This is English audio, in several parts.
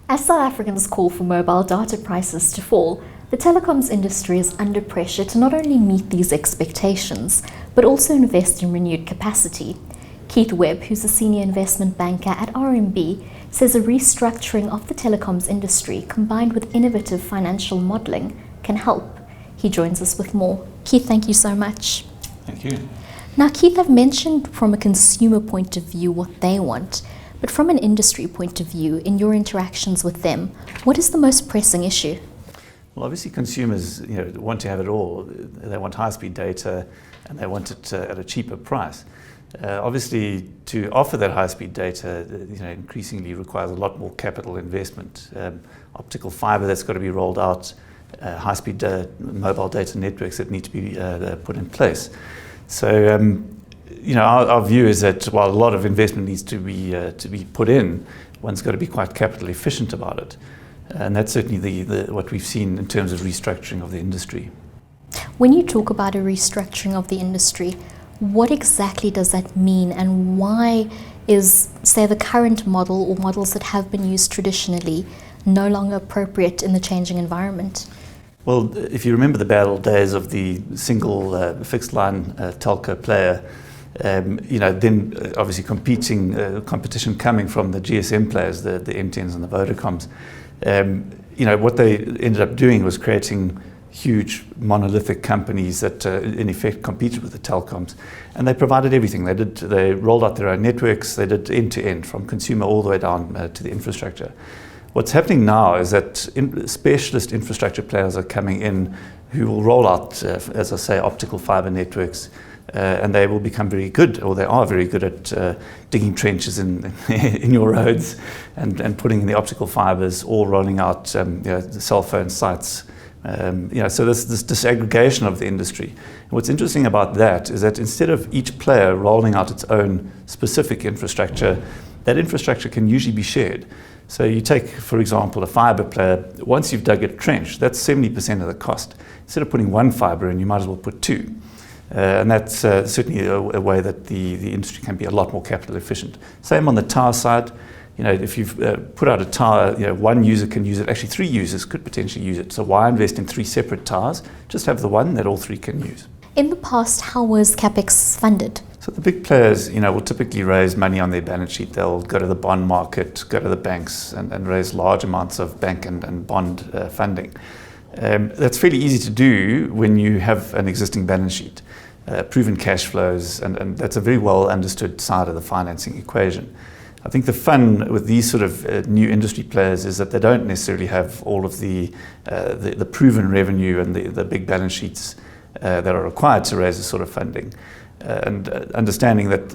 As South Africans call for mobile data prices to fall, the telecoms industry is under pressure to not only meet these expectations, but also invest in renewed capacity. Keith Webb, who's a senior investment banker at RMB, says a restructuring of the telecoms industry combined with innovative financial modelling can help. He joins us with more. Keith, thank you so much. Thank you. Now, Keith, I've mentioned from a consumer point of view what they want, but from an industry point of view, in your interactions with them, what is the most pressing issue? Well, obviously consumers want to have it all. They want high-speed data and they want it at a cheaper price. Obviously, to offer that high-speed data, increasingly requires a lot more capital investment. Optical fiber that's got to be rolled out, high-speed mobile data networks that need to be put in place. So, our view is that while a lot of investment needs to be put in, one's got to be quite capital efficient about it. And that's certainly what we've seen in terms of restructuring of the industry. When you talk about a restructuring of the industry, what exactly does that mean, and why is, say, the current model or models that have been used traditionally no longer appropriate in the changing environment? Well, if you remember the bad old days of the single fixed line telco player, then obviously competition coming from the GSM players, the MTNs and the Vodacoms. What they ended up doing was creating huge monolithic companies that in effect competed with the telecoms, and they provided everything. They rolled out their own networks. They did end to end, from consumer all the way down to the infrastructure. What's happening now is that specialist infrastructure players are coming in who will roll out, as I say, optical fiber networks, and they will become very good, or they are very good at digging trenches in your roads and putting in the optical fibers, or rolling out the cell phone sites. So there's this disaggregation of the industry. And what's interesting about that is that instead of each player rolling out its own specific infrastructure, that infrastructure can usually be shared. So you take, for example, a fiber player. Once you've dug a trench, that's 70% of the cost. Instead of putting one fiber in, you might as well put two. And that's certainly a way that the industry can be a lot more capital efficient. Same on the tower side. If you've put out a tower, one user can use it. Actually, three users could potentially use it. So why invest in three separate towers? Just have the one that all three can use. In the past, how was CapEx funded? So the big players, will typically raise money on their balance sheet. They'll go to the bond market, go to the banks, and raise large amounts of bank and bond funding. That's fairly easy to do when you have an existing balance sheet, proven cash flows, and that's a very well understood side of the financing equation. I think the fun with these sort of new industry players is that they don't necessarily have all of the proven revenue and the big balance sheets that are required to raise this sort of funding. And understanding that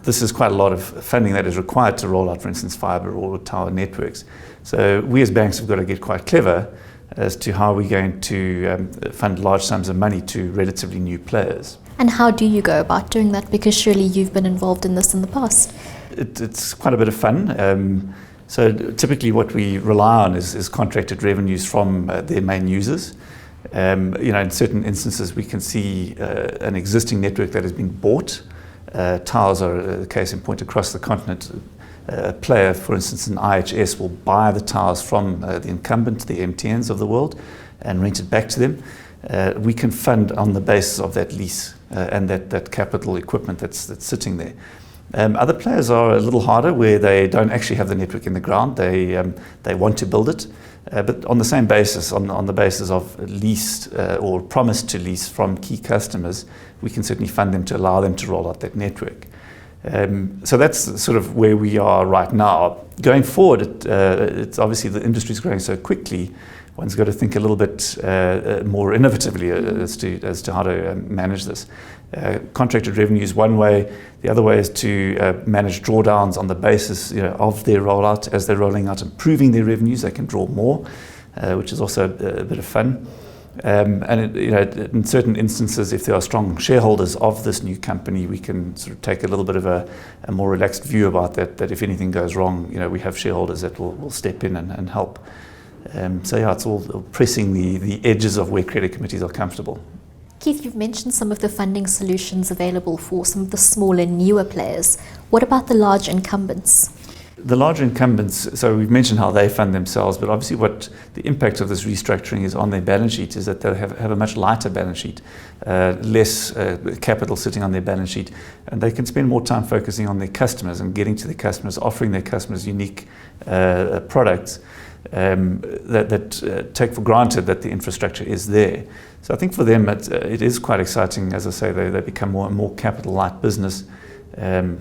this is quite a lot of funding that is required to roll out, for instance, fiber or tower networks. So we as banks have got to get quite clever as to how we're going to fund large sums of money to relatively new players. And how do you go about doing that? Because surely you've been involved in this in the past. It's quite a bit of fun. So typically what we rely on is contracted revenues from their main users. In certain instances we can see an existing network that has been bought. Towers are a case in point across the continent. A player, for instance, an IHS, will buy the towers from the incumbent, the MTNs of the world, and rent it back to them. We can fund on the basis of that lease and that capital equipment that's sitting there. Other players are a little harder, where they don't actually have the network in the ground. They want to build it, but on the same basis, on the basis of leased or promised to lease from key customers, we can certainly fund them to allow them to roll out that network. So that's sort of where we are right now. Going forward, it's obviously the industry is growing so quickly. One's got to think a little bit more innovatively as to how to manage this. Contracted revenue is one way. The other way is to manage drawdowns on the basis of their rollout. As they're rolling out, improving their revenues, they can draw more, which is also a bit of fun. In certain instances, if there are strong shareholders of this new company, we can sort of take a little bit of a more relaxed view about that if anything goes wrong, we have shareholders that will step in and help. It's all pressing the edges of where credit committees are comfortable. Keith, you've mentioned some of the funding solutions available for some of the smaller, newer players. What about the large incumbents? The larger incumbents, so we've mentioned how they fund themselves, but obviously what the impact of this restructuring is on their balance sheet is that they'll have a much lighter balance sheet, less capital sitting on their balance sheet, and they can spend more time focusing on their customers and getting to their customers, offering their customers unique products that take for granted that the infrastructure is there. So I think for them it is quite exciting. As I say, they become more and more capital-light business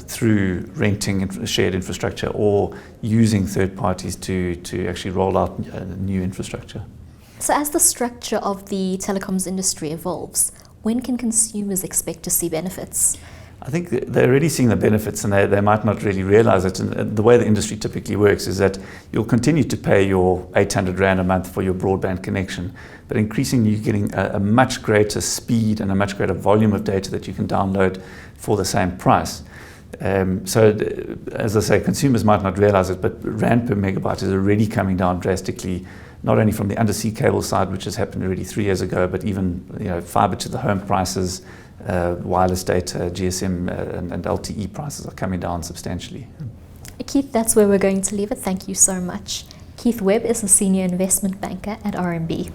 through renting shared infrastructure or using third parties to actually roll out new infrastructure. So as the structure of the telecoms industry evolves, when can consumers expect to see benefits? I think they're already seeing the benefits, and they might not really realize it. And the way the industry typically works is that you'll continue to pay your 800 Rand a month for your broadband connection, but increasingly you're getting a much greater speed and a much greater volume of data that you can download for the same price. So as I say, consumers might not realize it, but Rand per megabyte is already coming down drastically, not only from the undersea cable side, which has happened already 3 years ago, but even fiber to the home prices, wireless data, GSM and LTE prices are coming down substantially. Keith, that's where we're going to leave it. Thank you so much. Keith Webb is a senior investment banker at RMB.